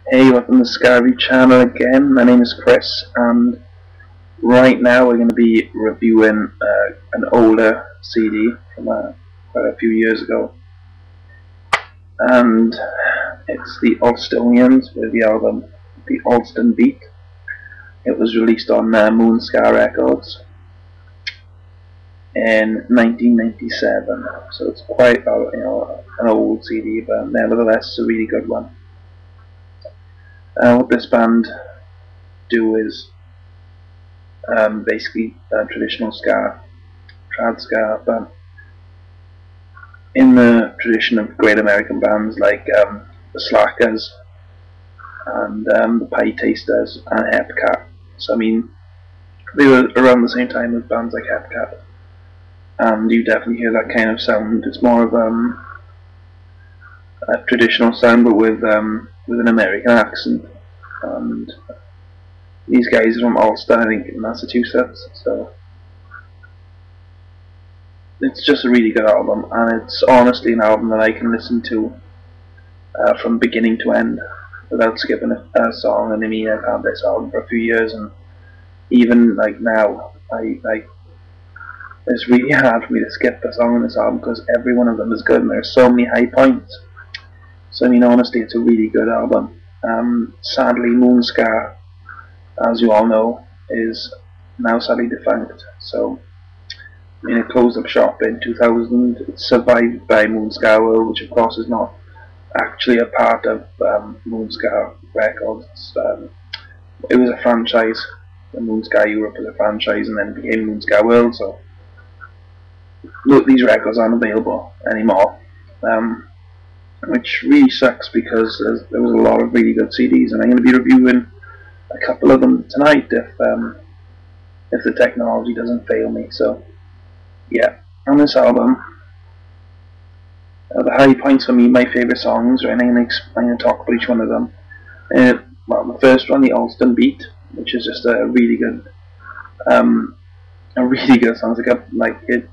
Hey, welcome to the Ska channel again. My name is Chris, and right now we're going to be reviewing an older CD from quite a few years ago, and it's the Allstonians with the album The Allston Beat. It was released on Ska Records in 1997, so it's quite an old CD, but nevertheless a really good one. What this band do is basically traditional ska, trad ska, but in the tradition of great American bands like the Slackers and the Pie Tasters and Hepcat. So I mean, they were around the same time as bands like Hepcat, and you definitely hear that kind of sound. It's more of a traditional sound, but with an American accent. And these guys are from Allston, I think, in Massachusetts. So it's just a really good album, and it's honestly an album that I can listen to from beginning to end without skipping a song. And I mean, I've had this album for a few years, and even like now, it's really hard for me to skip a song on this album because every one of them is good, and there's so many high points. So I mean, honestly, it's a really good album. Sadly, Ska, as you all know, is now sadly defunct. So I mean, it closed up shop in 2000. It's survived by Ska World, which of course is not actually a part of Ska Records. It was a franchise. The Ska Europe was a franchise, and then it became Ska World. So look, these records aren't available anymore, which really sucks because there was a lot of really good CDs, and I'm going to be reviewing a couple of them tonight if the technology doesn't fail me. So yeah, on this album, the high points for me, my favourite songs, right? I'm going to talk about each one of them. Well, the first one, the Allston Beat, which is just a really good song. It's like it.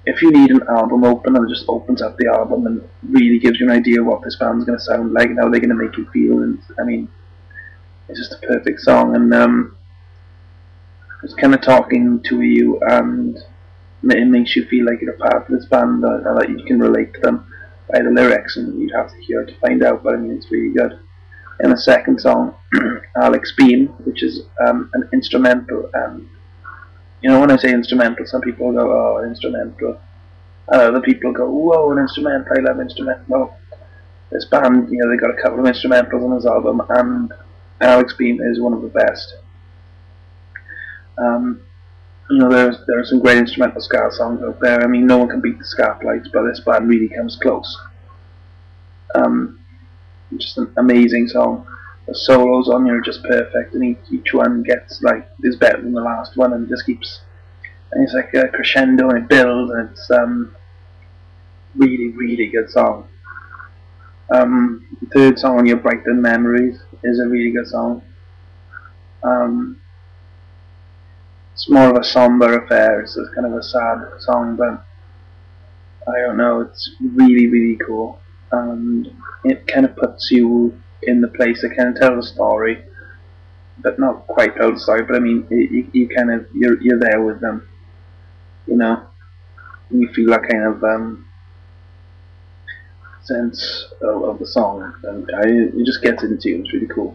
If you need an album opener, it just opens up the album and really gives you an idea of what this band's going to sound like and how they're going to make you feel. And I mean, it's just a perfect song, and it's kind of talking to you, and it makes you feel like you're a part of this band, or that you can relate to them by the lyrics, and you'd have to hear it to find out, but I mean, it's really good. And the second song, Alex Beam, which is an instrumental, and you know, when I say instrumental, some people go, oh, an instrumental, and other people go, whoa, an instrumental, I love instrumental. Well, this band, you know, they got a couple of instrumentals on this album, and Alex Beam is one of the best. You know, there are some great instrumental ska songs out there. I mean, no one can beat the Ska Lights, but this band really comes close. Just an amazing song. The solos on here are just perfect, and each one gets is better than the last one, and just keeps. And it's like a crescendo, and it builds, and it's really, really good song. The third song on your Brighton Memories is a really good song. It's more of a somber affair. It's kind of a sad song, but I don't know. It's really, really cool, and it kind of puts you in the place. It kind of tells a story, but not quite tell the story. But I mean, you kind of you're there with them, you know. And you feel that kind of sense of the song, and it just gets into you. It's really cool.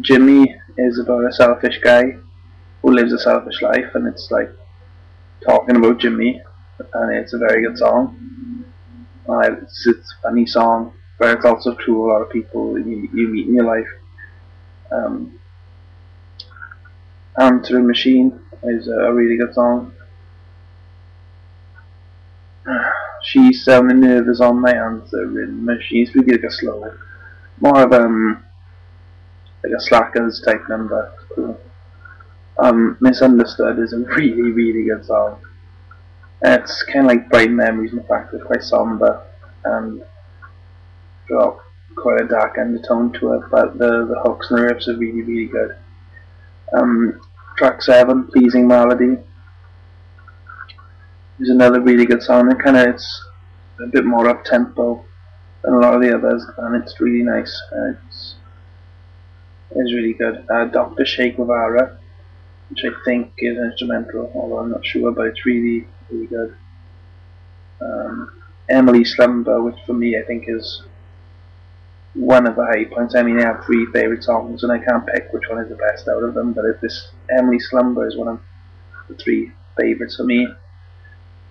Jimmy is about a selfish guy who lives a selfish life, and it's like talking about Jimmy, and it's a very good song. It's a funny song, but it's also true. A lot of people you meet in your life. Answering Machine is a really good song. She's sounding nervous on my answering machine. It's really like a slow, more of like a Slackers type number. Misunderstood is a really, really good song. It's kind of like Bright Memories in the fact that it's quite somber and got quite a dark undertone to it, but the hooks and the riffs are really, really good. Track 7, Pleasing Melody, is another really good song. It's a bit more up tempo, than a lot of the others, and it's really nice. It's really good. Dr. Che Guevara, which I think is instrumental, although I'm not sure, but it's really, really good. Emily Slumber, which for me I think is one of the high points. I mean, I have three favourite songs, and I can't pick which one is the best out of them, but this Emily Slumber is one of the three favourites for me.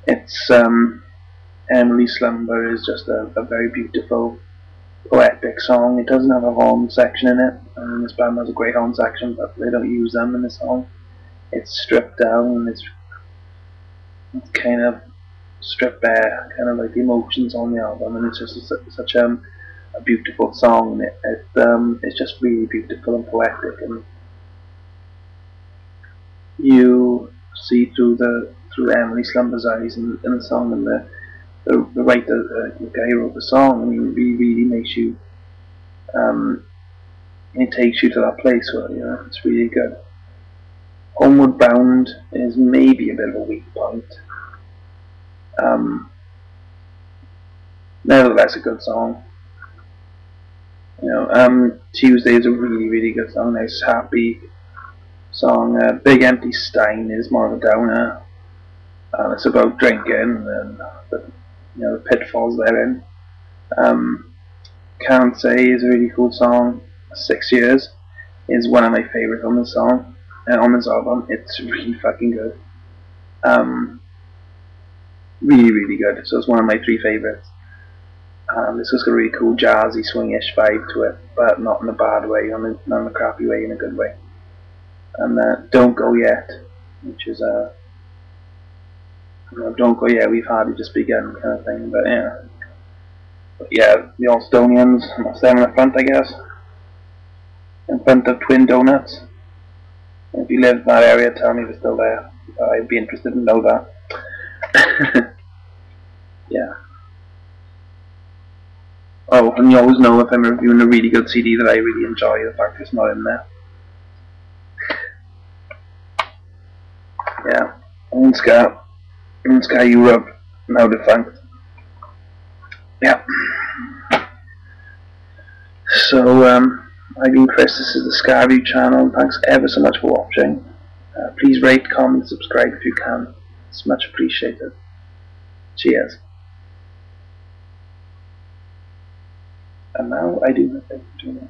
It's Emily Slumber is just a very beautiful, poetic song. It doesn't have a horn section in it. I mean, this band has a great horn section, but they don't use them in the song. It's stripped down, and it's kind of stripped bare, kind of like the emotions on the album, and it's just such a beautiful song. It's just really beautiful and poetic, and you see through Emily Slumber's eyes in the song, and the writer, the guy who wrote the song. I mean, it really makes you, it takes you to that place where it's really good. Homeward Bound is maybe a bit of a weak point. Um, Nevertheless, a good song. Tuesday is a really good song. Nice, happy song. Big Empty Stein is more of a downer. It's about drinking and the pitfalls therein. Can't Say is a really cool song. 6 Years is one of my favorites on this song. On this album, it's really fucking good. Really good. So it's one of my three favorites. This has got a really cool jazzy, swingish vibe to it, but not in a bad way, not in a crappy way, in a good way. And Don't Go Yet, which is Don't Go Yet, we've hardly just begun kind of thing. But yeah, the Allstonians, that's them in the front, I guess, in front of Twin Donuts. If you live in that area, tell me if it's still there. I'd be interested to know that. Yeah. Oh, and you always know if I'm reviewing a really good CD that I really enjoy, the fact it's not in there. Yeah. Ska Europe, now defunct. Yeah. So, I've been Chris, this is the Ska Review channel, and thanks ever so much for watching. Please rate, comment, subscribe if you can. It's much appreciated. Cheers. And now I do nothing to know.